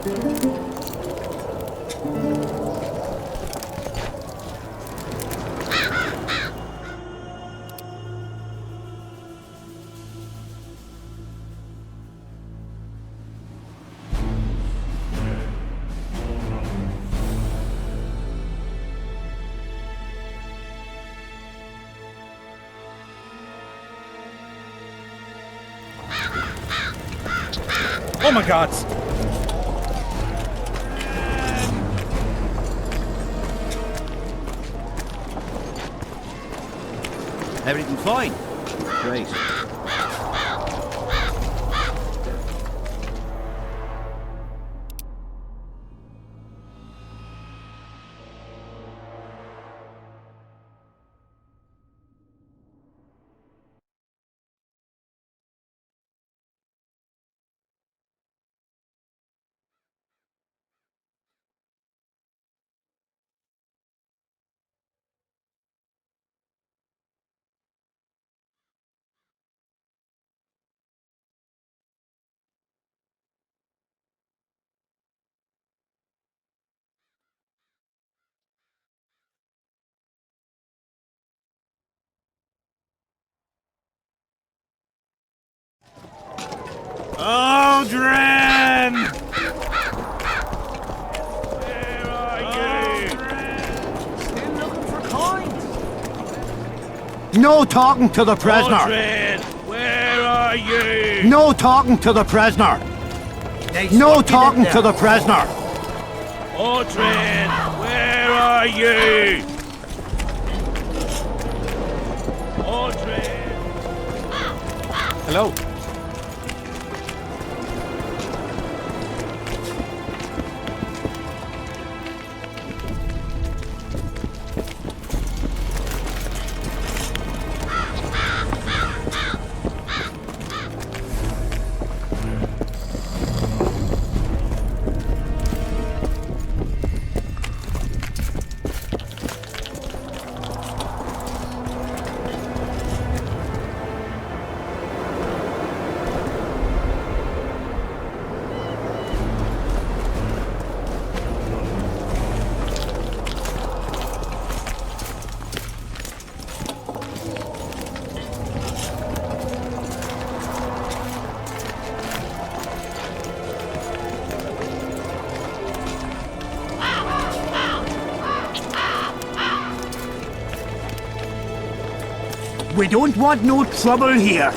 Oh my God! Everything fine? Great. Aldrin! Where are you? Still looking for coins? No talking to the prisoner! Aldrin, where are you? No talking to the prisoner! Nice No working talking in to there. the prisoner! Aldrin, where are you? Aldrin. Hello. We don't want no trouble here.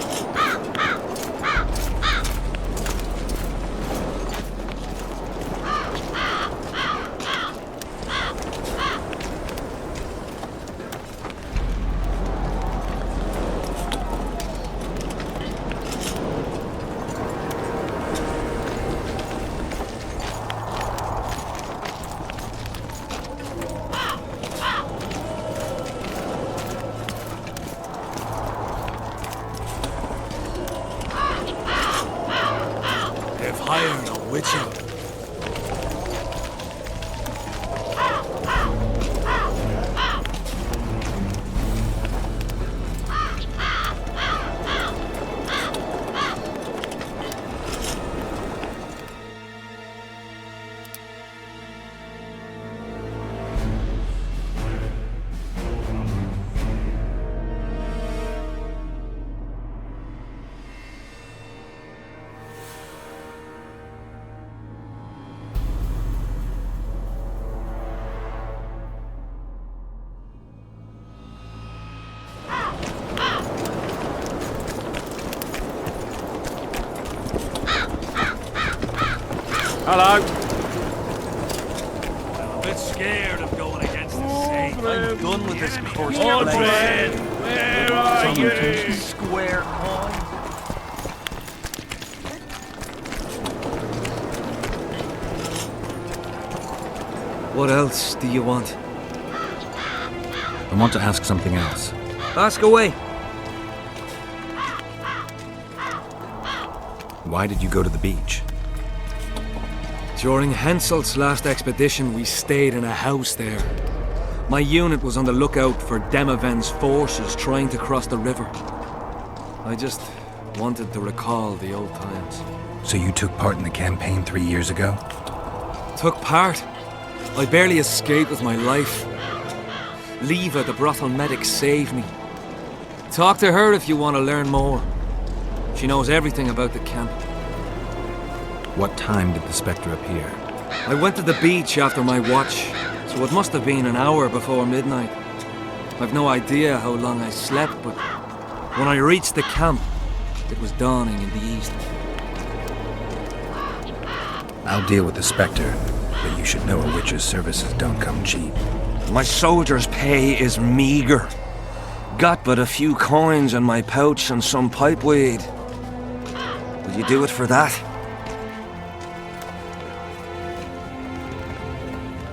They've hired a witcher. Hello. I'm a bit scared of going against the state. I'm done with this cursed place. Aldrin, where are you? Square coin. What else do you want? I want to ask something else. Ask away. Why did you go to the beach? During Henselt's last expedition, we stayed in a house there. My unit was on the lookout for Demaven's forces trying to cross the river. I just wanted to recall the old times. So you took part in the campaign 3 years ago? Took part. I barely escaped with my life. Leva, the brothel medic, saved me. Talk to her if you want to learn more. She knows everything about the camp. What time did the spectre appear? I went to the beach after my watch, so it must have been an hour before midnight. I've no idea how long I slept, but when I reached the camp, it was dawning in the east. I'll deal with the spectre, but you should know a witch's services don't come cheap. My soldier's pay is meager. Got but a few coins in my pouch and some pipeweed. Will you do it for that?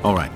All right.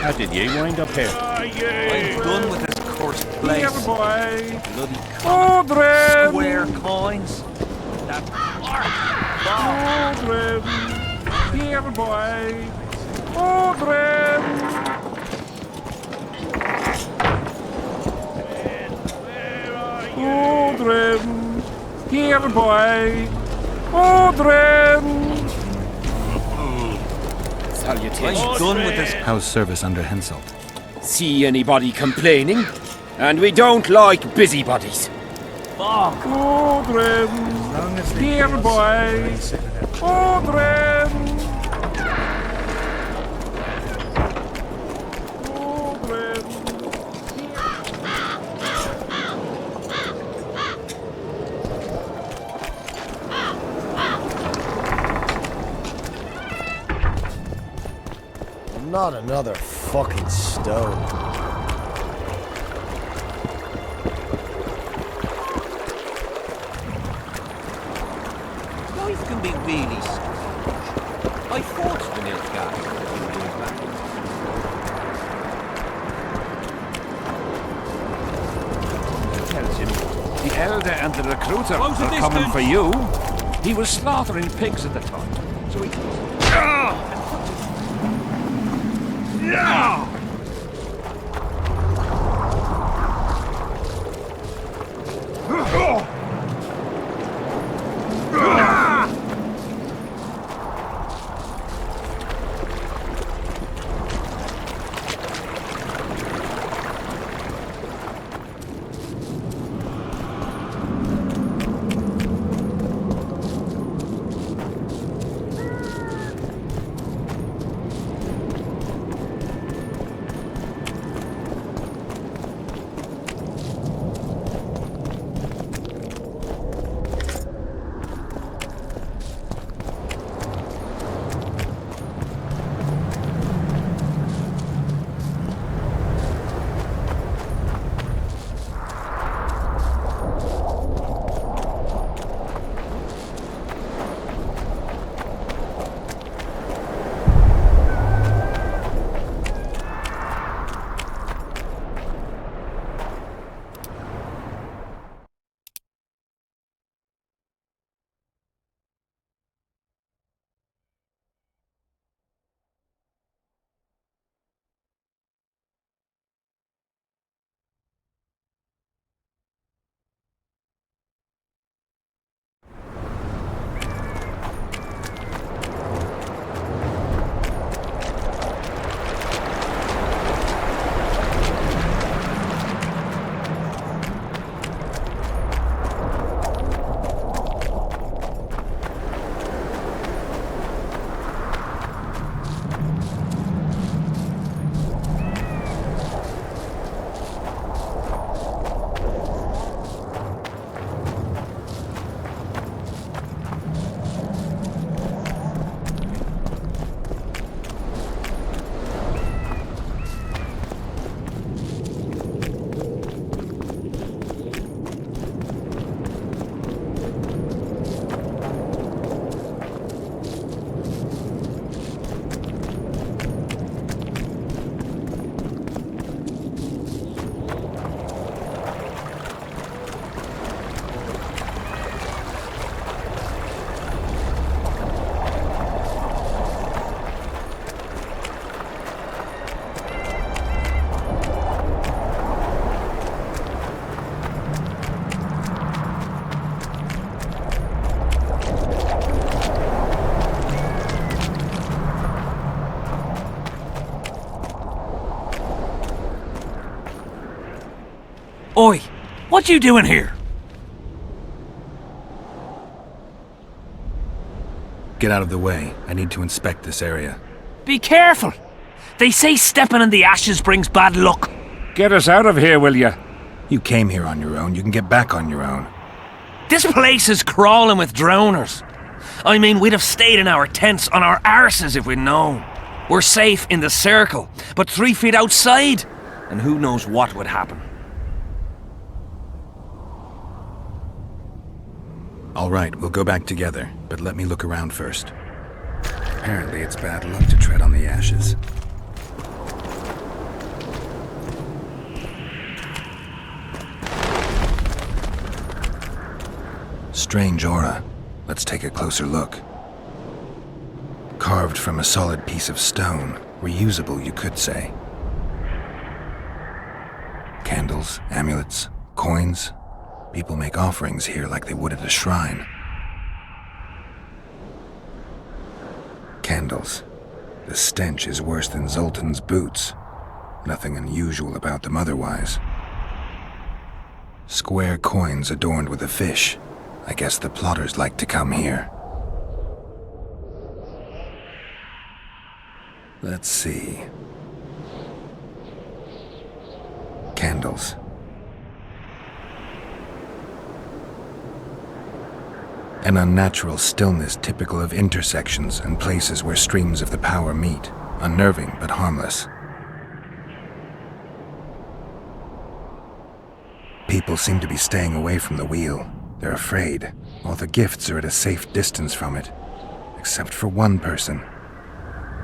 How did you wind up here? I'm done with this cursed place. Here, boy. Bloody Aldrin! square coins. That Aldrin! Here, boy. Aldrin! Aldrin! Here, boy. Aldrin! Salutations. I'm done with this. How's service under Henselt? See anybody complaining? And we don't like busybodies. Aldrin! Here, boy. Aldrin! Aldrin! Not another fucking stone. Life can be really strange. I fought the Nilfgaard a few years back. Tells him the elder and the recruiter are coming for you. He was slaughtering pigs at the time, so he... Oi, what you doing here? Get out of the way. I need to inspect this area. Be careful. They say stepping in the ashes brings bad luck. Get us out of here, will you? You came here on your own. You can get back on your own. This place is crawling with drowners. I mean, we'd have stayed in our tents on our arses if we'd known. We're safe in the circle, but 3 feet outside, and who knows what would happen. All right, we'll go back together, but let me look around first. Apparently it's bad luck to tread on the ashes. Strange aura. Let's take a closer look. Carved from a solid piece of stone. Reusable, you could say. Candles, amulets, coins. People make offerings here like they would at a shrine. Candles. The stench is worse than Zoltan's boots. Nothing unusual about them otherwise. Square coins adorned with a fish. I guess the plotters like to come here. Let's see. Candles. An unnatural stillness typical of intersections and places where streams of the power meet. Unnerving but harmless. People seem to be staying away from the wheel. They're afraid. All the gifts are at a safe distance from it. Except for one person.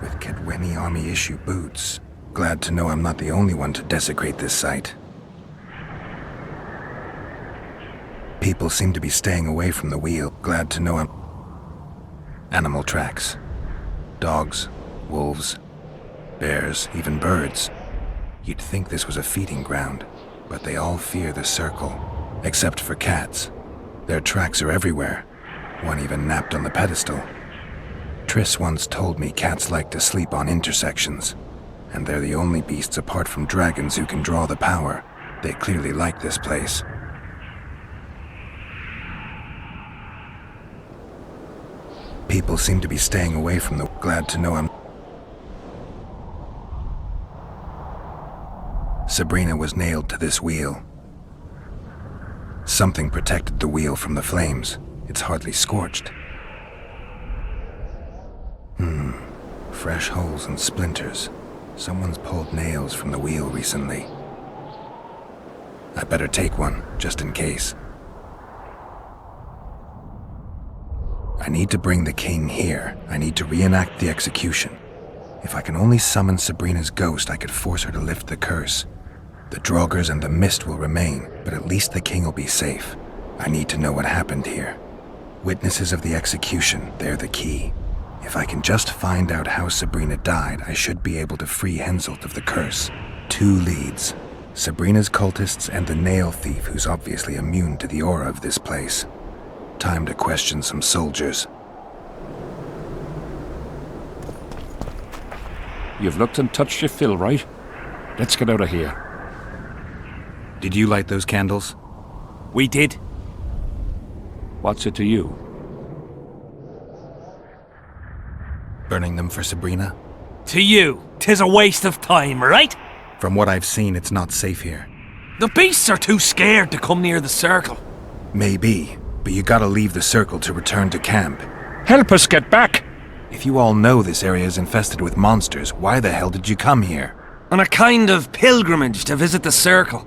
With Kedweni Army-issue boots. Glad to know I'm not the only one to desecrate this site. People seem to be staying away from the wheel. Glad to know I'm... Animal tracks. Dogs, wolves, bears, even birds. You'd think this was a feeding ground, but they all fear the circle. Except for cats. Their tracks are everywhere. One even napped on the pedestal. Triss once told me cats like to sleep on intersections. And they're the only beasts apart from dragons who can draw the power. They clearly like this place. People seem to be staying away from the... Glad to know I'm... Sabrina was nailed to this wheel. Something protected the wheel from the flames. It's hardly scorched. Fresh holes and splinters. Someone's pulled nails from the wheel recently. I better take one, just in case. I need to bring the king here. I need to reenact the execution. If I can only summon Sabrina's ghost, I could force her to lift the curse. The Draugrs and the mist will remain, but at least the king will be safe. I need to know what happened here. Witnesses of the execution, they're the key. If I can just find out how Sabrina died, I should be able to free Henselt of the curse. 2 leads. Sabrina's cultists and the nail thief who's obviously immune to the aura of this place. Time to question some soldiers. You've looked and touched your fill, right? Let's get out of here. Did you light those candles? We did. What's it to you? Burning them for Sabrina? To you, 'tis a waste of time, right? From what I've seen, it's not safe here. The beasts are too scared to come near the circle. Maybe, but you gotta leave the circle to return to camp. Help us get back! If you all know this area is infested with monsters, why the hell did you come here? On a kind of pilgrimage to visit the circle.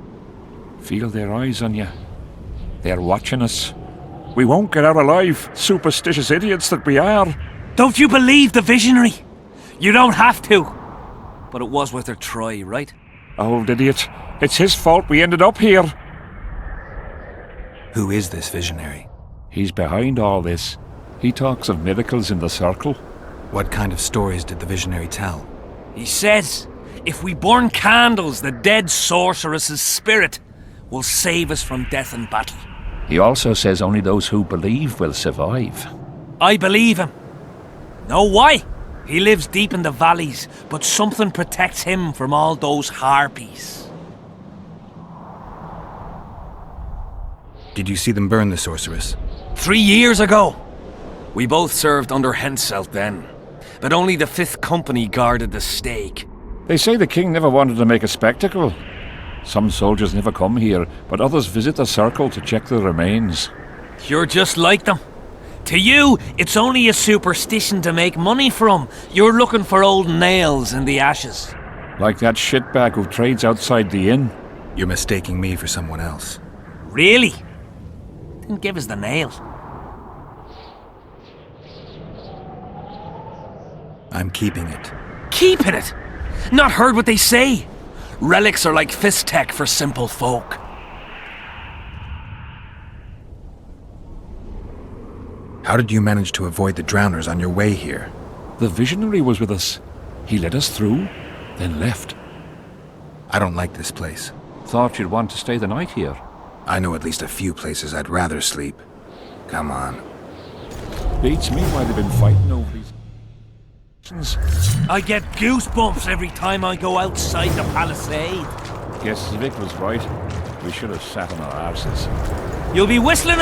Feel their eyes on you. They're watching us. We won't get out alive, superstitious idiots that we are. Don't you believe the visionary? You don't have to. But it was worth a try, right? Old idiot. It's his fault we ended up here. Who is this visionary? He's behind all this. He talks of miracles in the circle. What kind of stories did the visionary tell? He says, if we burn candles, the dead sorceress's spirit will save us from death and battle. He also says only those who believe will survive. I believe him. Know why? He lives deep in the valleys, but something protects him from all those harpies. Did you see them burn the sorceress? 3 years ago! We both served under Henselt then, but only the 5th Company guarded the stake. They say the king never wanted to make a spectacle. Some soldiers never come here, but others visit the circle to check the remains. You're just like them. To you, it's only a superstition to make money from. You're looking for old nails in the ashes. Like that shitbag who trades outside the inn. You're mistaking me for someone else. Really? Then give us the nail. I'm keeping it. Keeping it? Not heard what they say? Relics are like fist tech for simple folk. How did you manage to avoid the drowners on your way here? The visionary was with us. He led us through, then left. I don't like this place. Thought you'd want to stay the night here. I know at least a few places I'd rather sleep. Come on. Beats me why they've been fighting over these. I get goosebumps every time I go outside the palisade. Guess Vic was right. We should have sat on our arses. You'll be whistling.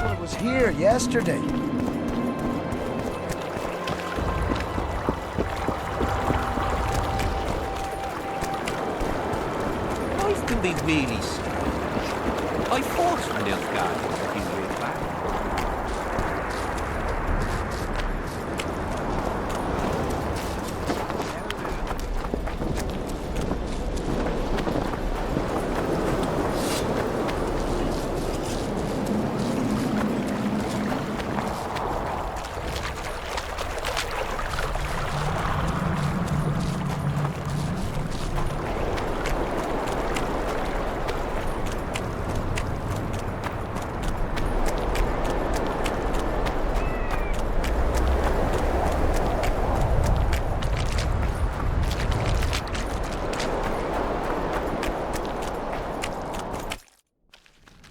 I was here yesterday. Life can be really sad. I fought for Nilfgaard a few years back.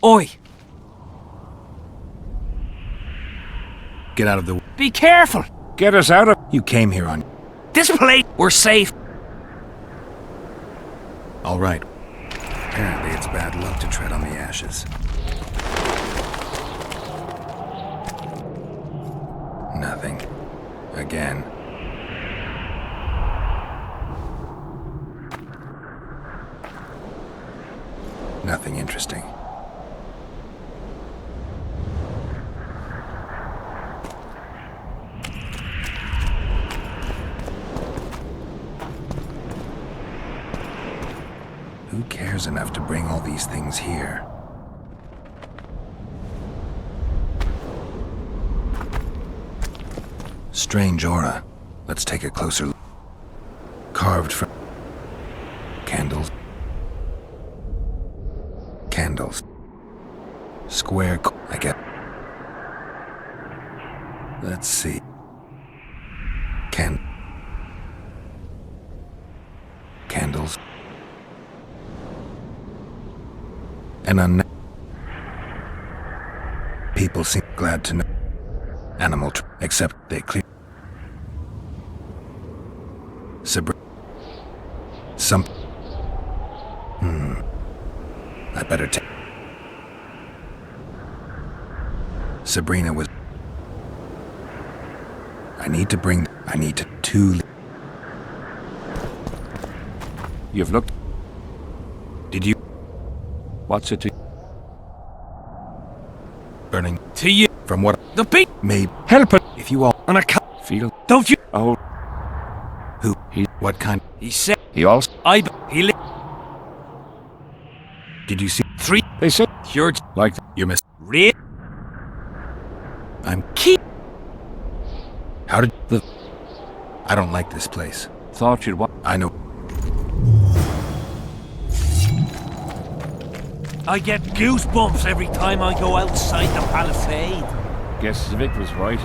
Oi! Get out of the... Be careful! Get us out of... You came here on... This place, we're safe. All right. Apparently it's bad luck to tread on the ashes. Nothing. Again. Nothing interesting. Who cares enough to bring all these things here? Strange aura. Let's take a closer look. Carved from... Candles. Candles. Square... I get... Let's see. Candles. And people seem glad to know. Animal except they clear. Some... I better take... Sabrina was... I need to You've looked. Did you What's it to burning To you. from what The beat. may help it? if you all And I can't. Feel. Don't you? Oh, who what kind He said. he also. He lit. did you see 3. They said You're like you're miss real. I'm Keep. how did the I don't like this place. thought you'd what? I know I get goosebumps every time I go outside the palisade. Guess Vic was right.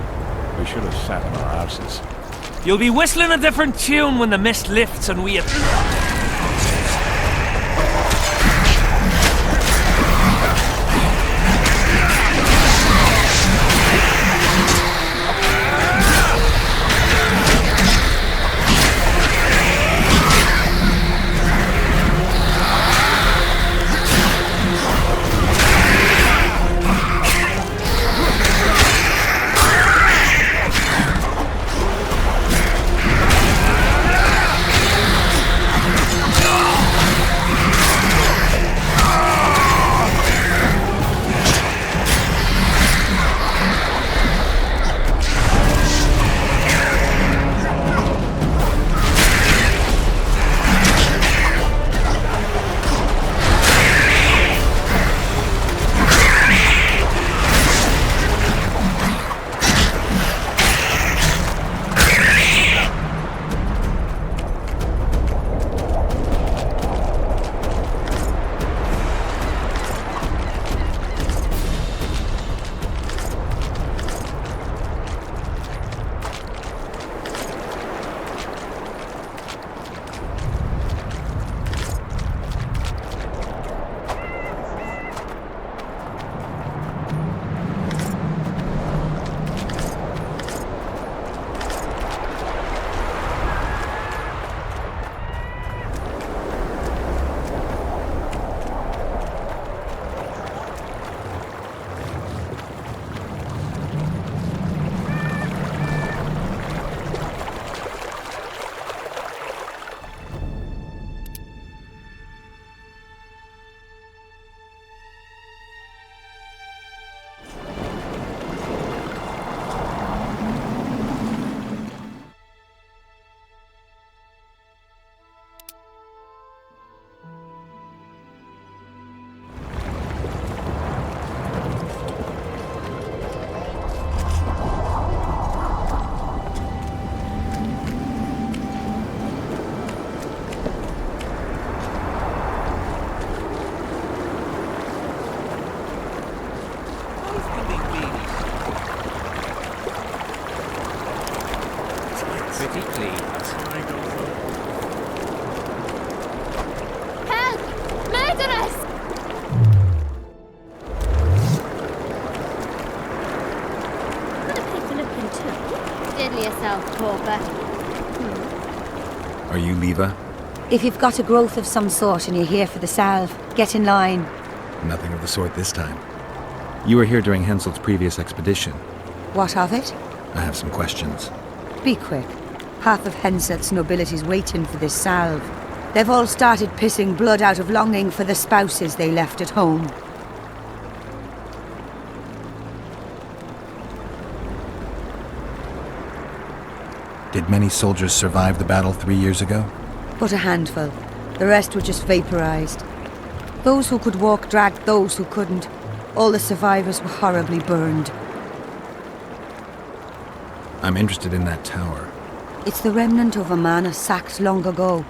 We should have sat on our asses. You'll be whistling a different tune when the mist lifts and we... Pretty clean. Help! Murderers! Could have picked a look into. Diddle yourself, pauper. Are you Leva? If you've got a growth of some sort and you're here for the salve, get in line. Nothing of the sort this time. You were here during Henselt's previous expedition. What of it? I have some questions. Be quick. Half of Henselt's nobility's waiting for this salve. They've all started pissing blood out of longing for the spouses they left at home. Did many soldiers survive the battle 3 years ago? But a handful. The rest were just vaporized. Those who could walk dragged those who couldn't. All the survivors were horribly burned. I'm interested in that tower. It's the remnant of a manor sacked long ago.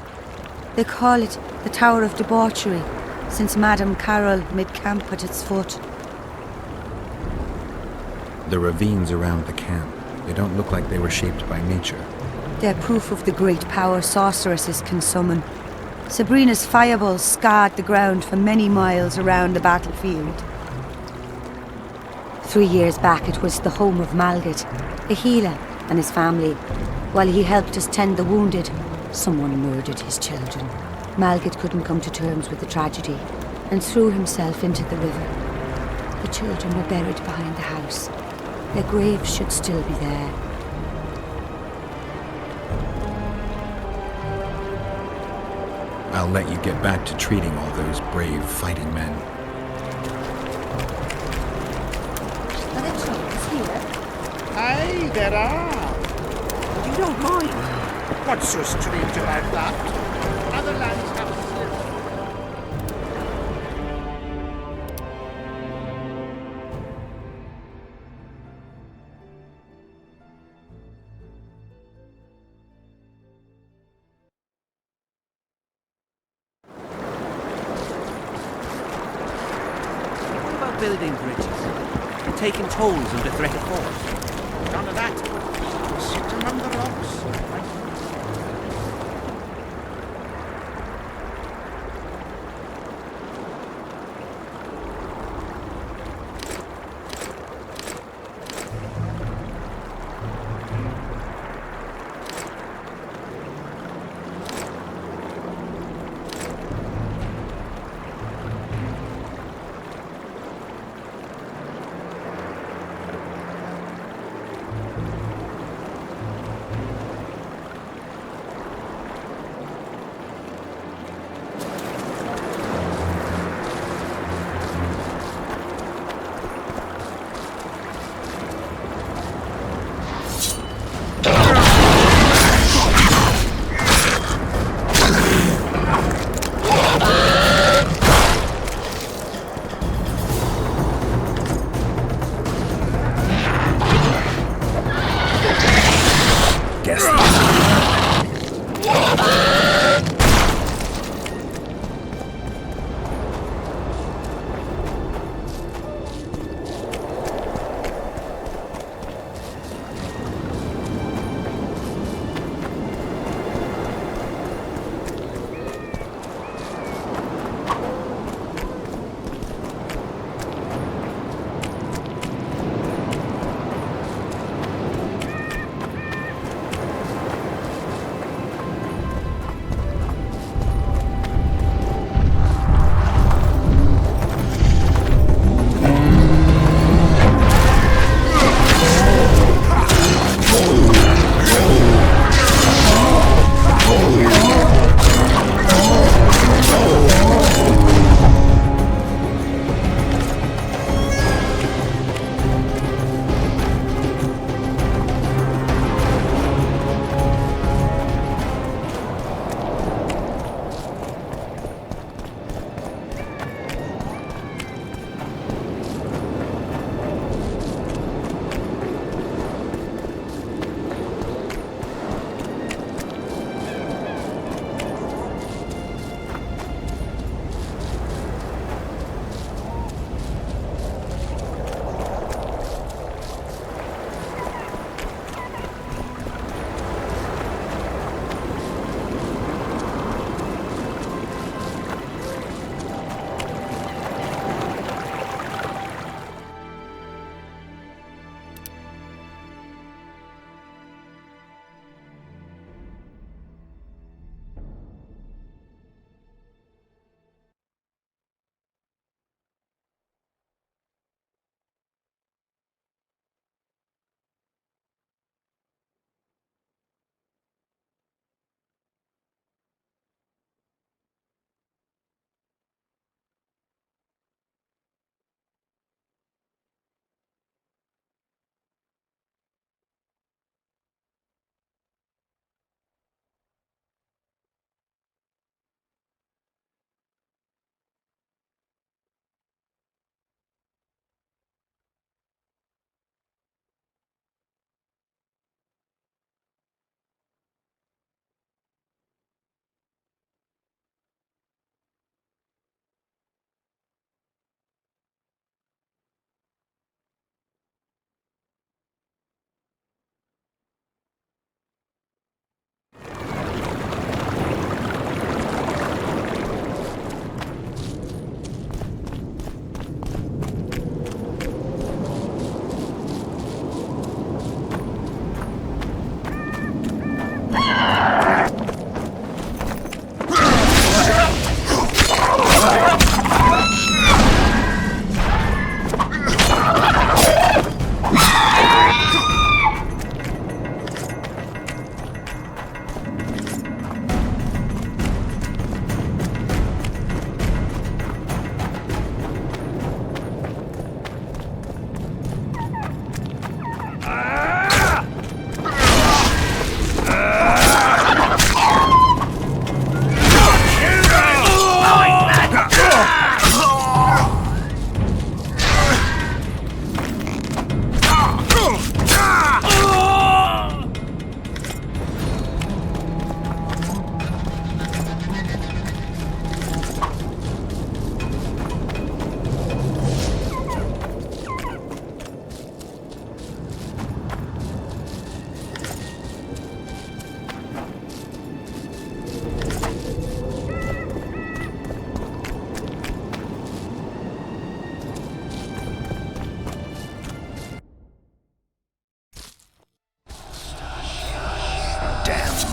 They call it the Tower of Debauchery, since Madame Carol made camp at its foot. The ravines around the camp, they don't look like they were shaped by nature. They're proof of the great power sorceresses can summon. Sabrina's fireballs scarred the ground for many miles around the battlefield. 3 years back, it was the home of Malgat, a healer, and his family. While he helped us tend the wounded, someone murdered his children. Malgat couldn't come to terms with the tragedy and threw himself into the river. The children were buried behind the house. Their graves should still be there. I'll let you get back to treating all those brave fighting men. Are there troubles here? Aye, there are. You don't mind? What's so strange about that? Other lands have slipped. What about building bridges? And taking tolls under threat of force? None of that. Sit among the rocks.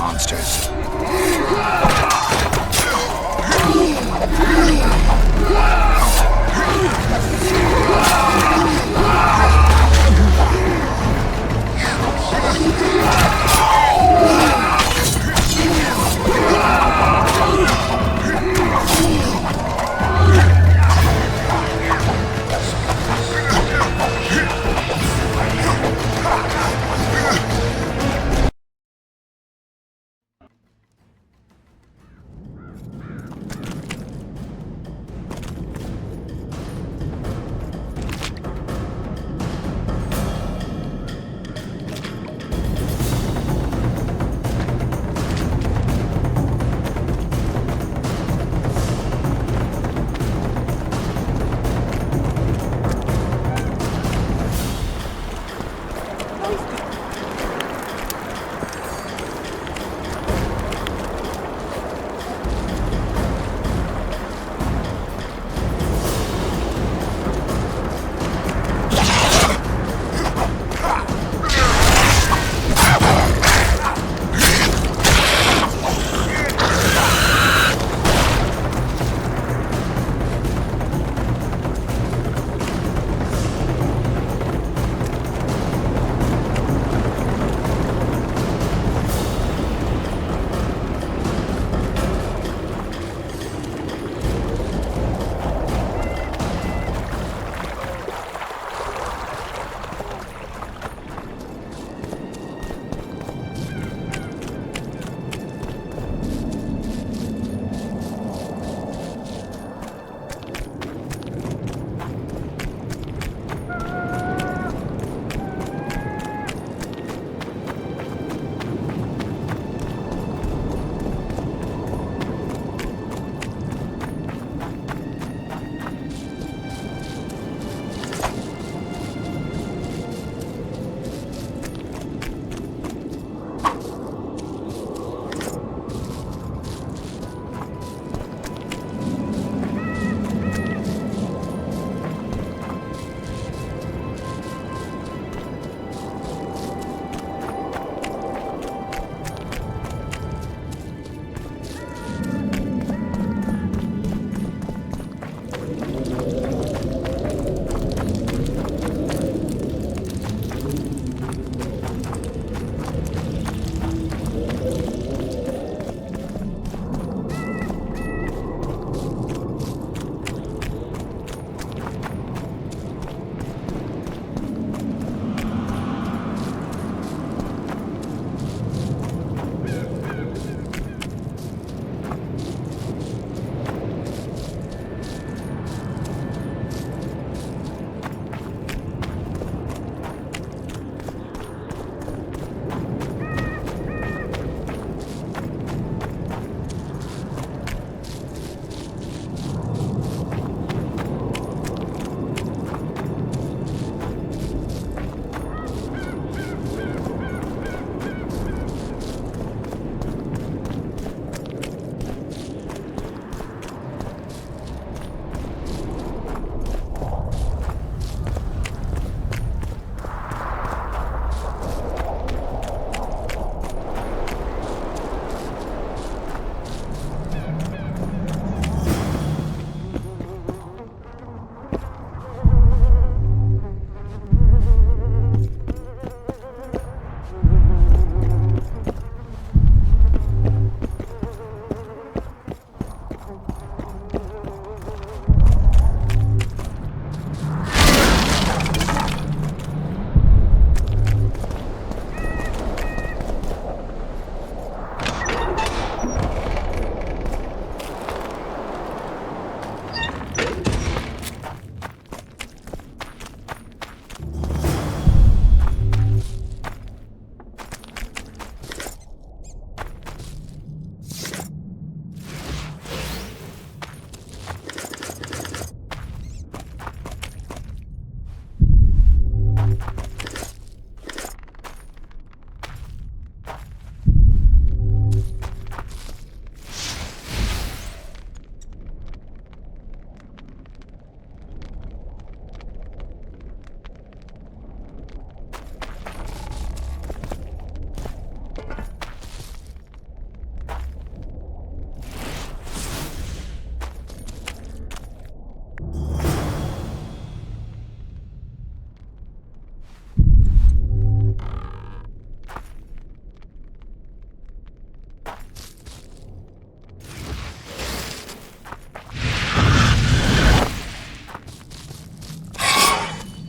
monsters.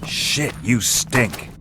Shit, you stink.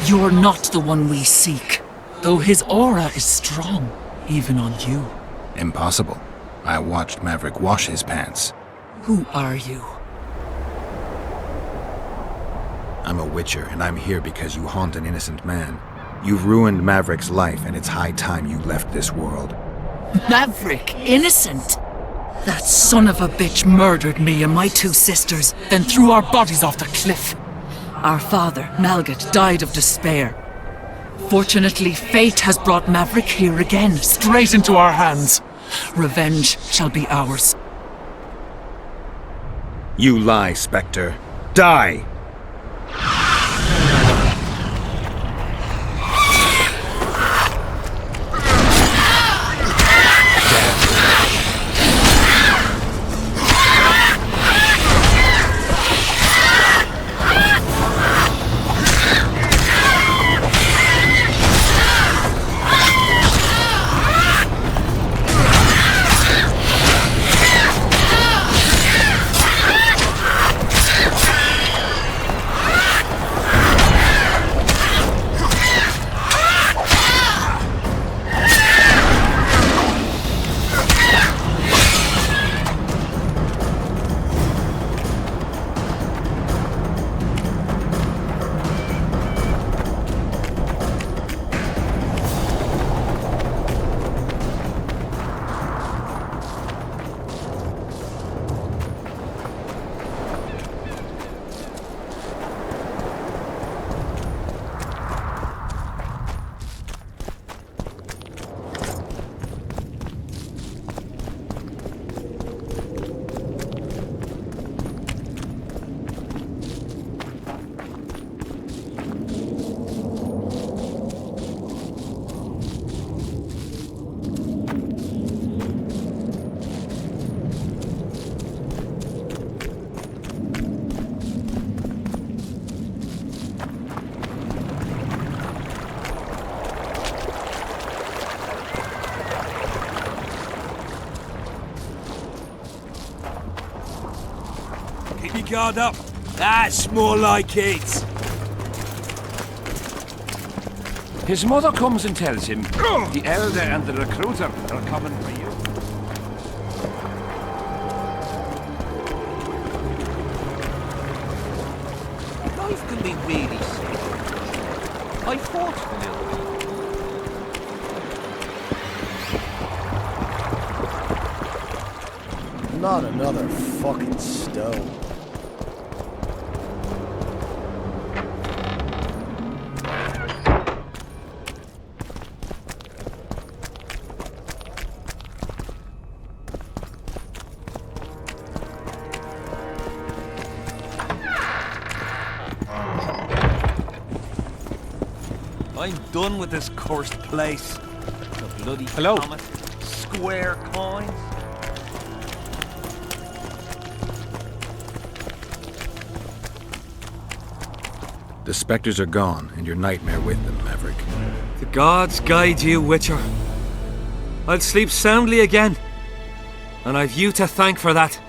You're not the one we seek, though his aura is strong, even on you. Impossible. I watched Maverick wash his pants. Who are you? I'm a witcher, and I'm here because you haunt an innocent man. You've ruined Maverick's life, and it's high time you left this world. Maverick, innocent? That son of a bitch murdered me and my 2 sisters, then threw our bodies off the cliff. Our father, Malgat, died of despair. Fortunately, fate has brought Maverick here again, straight into our hands. Revenge shall be ours. You lie, Spectre. Die! Keep your guard up. That's more like it. His mother comes and tells him the elder and the recruiter are coming for you. Life can be really sick. I fought a little bit. Not another fucking stone. I'm done with this cursed place. The bloody Hello. comet, square coins. The specters are gone, and your nightmare with them, Maverick. The gods guide you, Witcher. I'll sleep soundly again. And I've you to thank for that.